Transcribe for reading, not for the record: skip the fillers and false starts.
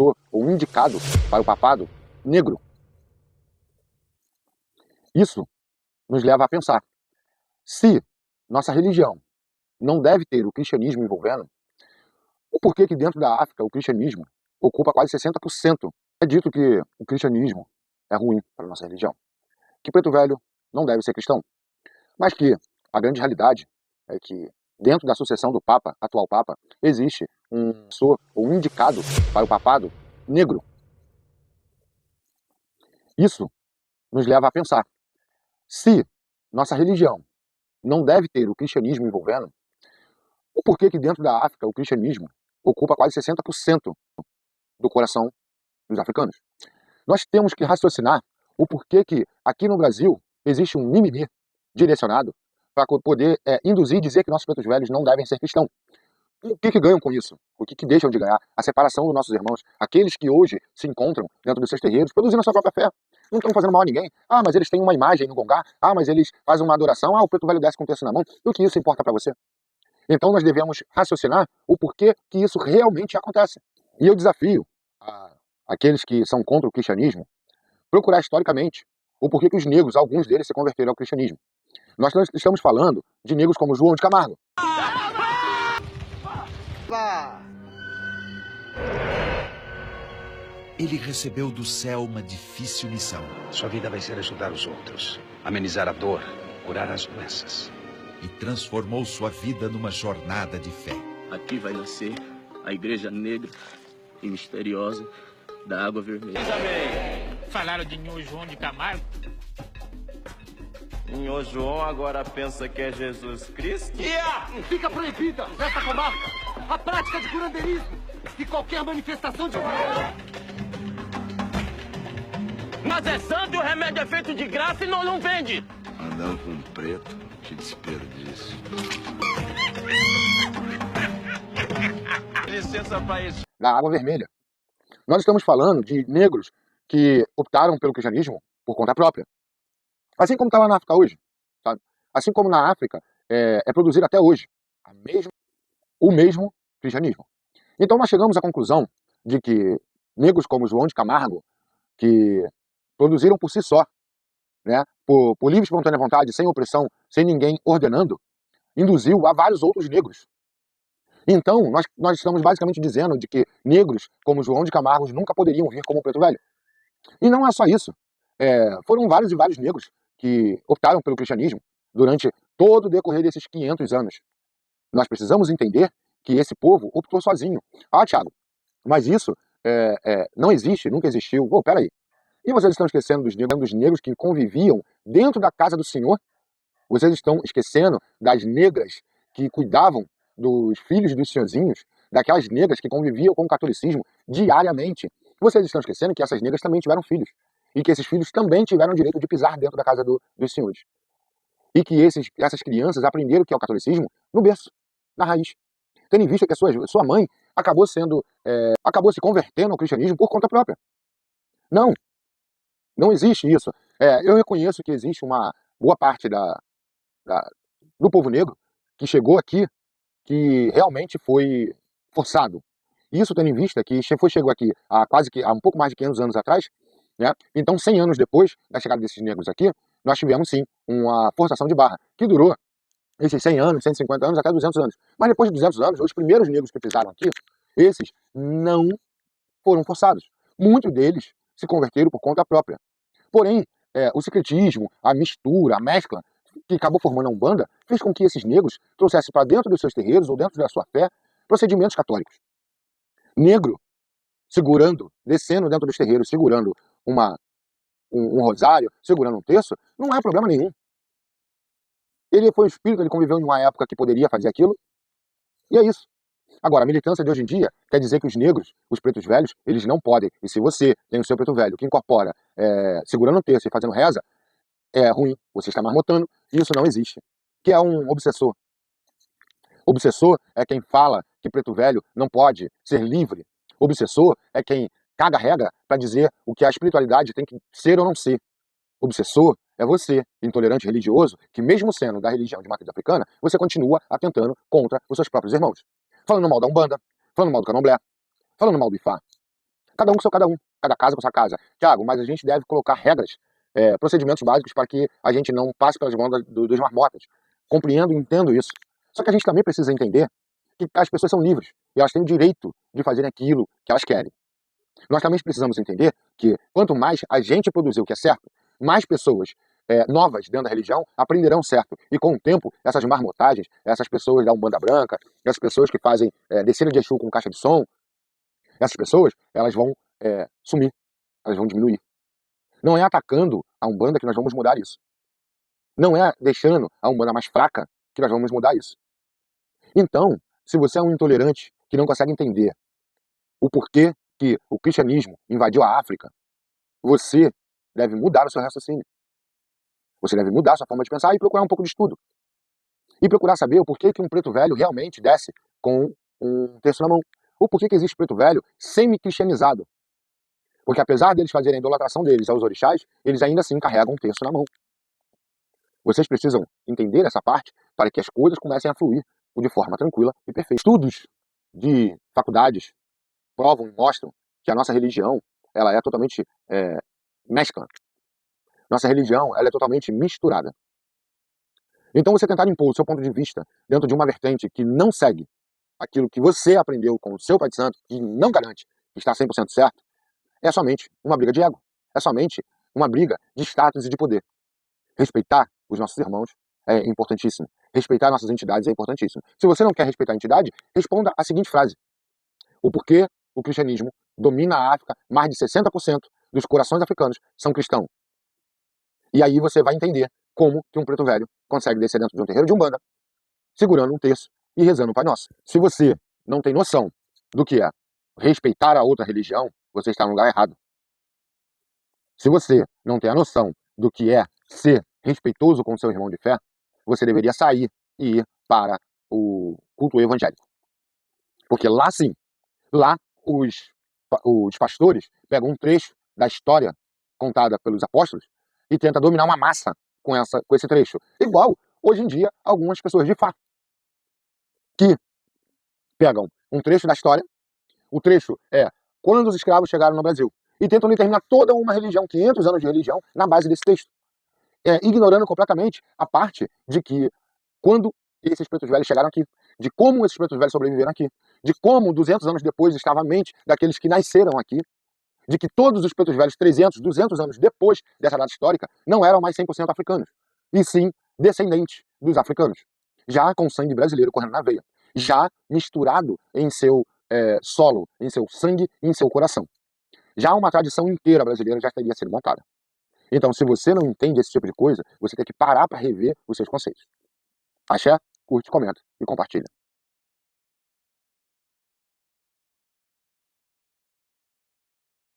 ou um indicado para o papado negro. Isso nos leva a pensar, se nossa religião não deve ter o cristianismo envolvendo, o porquê que dentro da África o cristianismo ocupa quase 60%? É dito que o cristianismo é ruim para a nossa religião, que Preto Velho não deve ser cristão, mas que a grande realidade é que dentro da sucessão do Papa, atual Papa, existe um indicado para o papado negro. Isso nos leva a pensar, se nossa religião não deve ter o cristianismo envolvendo, o porquê que dentro da África o cristianismo ocupa quase 60% do coração dos africanos. Nós temos que raciocinar o porquê que aqui no Brasil existe um mimimi direcionado para poder induzir e dizer que nossos pretos velhos não devem ser cristãos. O que ganham com isso? O que deixam de ganhar? A separação dos nossos irmãos, aqueles que hoje se encontram dentro dos seus terreiros, produzindo a sua própria fé. Não estão fazendo mal a ninguém. Ah, mas eles têm uma imagem no gongá. Ah, mas eles fazem uma adoração. Ah, o preto velho desce com o terço na mão. E o que isso importa para você? Então nós devemos raciocinar o porquê que isso realmente acontece. E eu desafio aqueles que são contra o cristianismo procurar historicamente o porquê que os negros, alguns deles, se converteram ao cristianismo. Nós estamos falando de negros como João de Camargo. Ele recebeu do céu uma difícil missão. Sua vida vai ser ajudar os outros, amenizar a dor, curar as doenças. E transformou sua vida numa jornada de fé. Aqui vai nascer a Igreja Negra e Misteriosa da Água Vermelha. Falaram de Nhô João de Camargo. Nhô João agora pensa que é Jesus Cristo? Fica proibida nessa comarca a prática de curandeirismo e qualquer manifestação de... Mas é santo e o remédio é feito de graça e não vende. Andando com preto, que desperdício. Licença pra isso. Da Água Vermelha. Nós estamos falando de negros que optaram pelo cristianismo por conta própria. Assim como está lá na África hoje. Sabe? Assim como na África é produzido até hoje o mesmo cristianismo. Então nós chegamos à conclusão de que negros como João de Camargo, que produziram por si só, né, por livre e espontânea vontade, sem opressão, sem ninguém ordenando, induziu a vários outros negros. Então, nós estamos basicamente dizendo de que negros como João de Camargo nunca poderiam vir como Preto Velho. E não é só isso. Foram vários e vários negros que optaram pelo cristianismo durante todo o decorrer desses 500 anos. Nós precisamos entender que esse povo optou sozinho. Ah, Thiago, mas isso não existe, nunca existiu. Pô, peraí. E vocês estão esquecendo dos negros que conviviam dentro da casa do Senhor? Vocês estão esquecendo das negras que cuidavam dos filhos dos senhorzinhos, daquelas negras que conviviam com o catolicismo diariamente. Vocês estão esquecendo que essas negras também tiveram filhos. E que esses filhos também tiveram o direito de pisar dentro da casa dos senhores. E que essas crianças aprenderam o que é o catolicismo no berço, na raiz. Tendo em vista que a sua mãe acabou se convertendo ao cristianismo por conta própria. Não existe isso. Eu reconheço que existe uma boa parte do povo negro que chegou aqui, que realmente foi forçado. Isso tendo em vista que chegou aqui há um pouco mais de 500 anos atrás, né? Então 100 anos depois da chegada desses negros aqui, nós tivemos sim uma forçação de barra, que durou esses 100 anos, 150 anos, até 200 anos. Mas depois de 200 anos, os primeiros negros que pisaram aqui, esses não foram forçados. Muitos deles se converteram por conta própria. Porém, o secretismo, a mistura, a mescla, que acabou formando a Umbanda, fez com que esses negros trouxessem para dentro dos seus terreiros ou dentro da sua fé procedimentos católicos. Negro descendo dentro dos terreiros, segurando um rosário, segurando um terço, não é problema nenhum. Ele foi um espírito, ele conviveu em uma época que poderia fazer aquilo, e é isso. Agora, a militância de hoje em dia quer dizer que os negros, os pretos velhos, eles não podem. E se você tem o seu preto velho que incorpora segurando um terço e fazendo reza, é ruim, você está marmotando, e isso não existe. Que é um obsessor. Obsessor é quem fala que preto velho não pode ser livre. Obsessor é quem caga regra para dizer o que a espiritualidade tem que ser ou não ser. Obsessor é você, intolerante religioso, que mesmo sendo da religião de matriz africana, você continua atentando contra os seus próprios irmãos. Falando mal da Umbanda, falando mal do Candomblé, falando mal do Ifá. Cada um com seu cada um, cada casa com sua casa. Tiago, mas a gente deve colocar regras, procedimentos básicos para que a gente não passe pelas mãos dos marmotas. Compreendo e entendo isso. Só que a gente também precisa entender que as pessoas são livres e elas têm o direito de fazer aquilo que elas querem. Nós também precisamos entender que quanto mais a gente produzir o que é certo, mais pessoas novas dentro da religião aprenderão certo. E com o tempo, essas marmotagens, essas pessoas da Umbanda Branca, essas pessoas que fazem descida de Exu com caixa de som, essas pessoas, elas vão sumir, elas vão diminuir. Não é atacando a Umbanda que nós vamos mudar isso. Não é deixando a Umbanda mais fraca que nós vamos mudar isso. Então, se você é um intolerante que não consegue entender o porquê que o cristianismo invadiu a África, você deve mudar o seu raciocínio. Você deve mudar a sua forma de pensar e procurar um pouco de estudo. E procurar saber o porquê que um preto velho realmente desce com um terço na mão. O porquê que existe preto velho semi-cristianizado. Porque apesar deles fazerem a idolatração deles aos orixás, eles ainda assim carregam um terço na mão. Vocês precisam entender essa parte para que as coisas comecem a fluir de forma tranquila e perfeita. Estudos de faculdades provam e mostram que a nossa religião ela é totalmente mescla. Nossa religião ela é totalmente misturada. Então você tentar impor o seu ponto de vista dentro de uma vertente que não segue aquilo que você aprendeu com o seu Pai de Santo, que não garante que está 100% certo, é somente uma briga de ego. É somente uma briga de status e de poder. Respeitar os nossos irmãos é importantíssimo. Respeitar nossas entidades é importantíssimo. Se você não quer respeitar a entidade, responda a seguinte frase. O porquê o cristianismo domina a África, mais de 60% dos corações africanos são cristãos. E aí você vai entender como que um preto velho consegue descer dentro de um terreiro de Umbanda, segurando um terço e rezando o Pai Nosso. Se você não tem noção do que é respeitar a outra religião, você está no lugar errado. Se você não tem a noção do que é ser respeitoso com seu irmão de fé, você deveria sair e ir para o culto evangélico. Porque lá sim, lá os pastores pegam um trecho da história contada pelos apóstolos e tenta dominar uma massa com esse trecho. Igual, hoje em dia, algumas pessoas de fato que pegam um trecho da história, o trecho é quando os escravos chegaram no Brasil, e tentam determinar toda uma religião, 500 anos de religião, na base desse texto. Ignorando completamente a parte de que quando esses pretos velhos chegaram aqui, de como esses pretos velhos sobreviveram aqui, de como 200 anos depois estava a mente daqueles que nasceram aqui, de que todos os pretos velhos, 300, 200 anos depois dessa data histórica, não eram mais 100% africanos, e sim descendentes dos africanos, já com sangue brasileiro correndo na veia, já misturado em seu solo, em seu sangue e em seu coração. Já uma tradição inteira brasileira já teria sido montada. Então, se você não entende esse tipo de coisa, você tem que parar para rever os seus conceitos. Axé, curte, comenta e compartilha.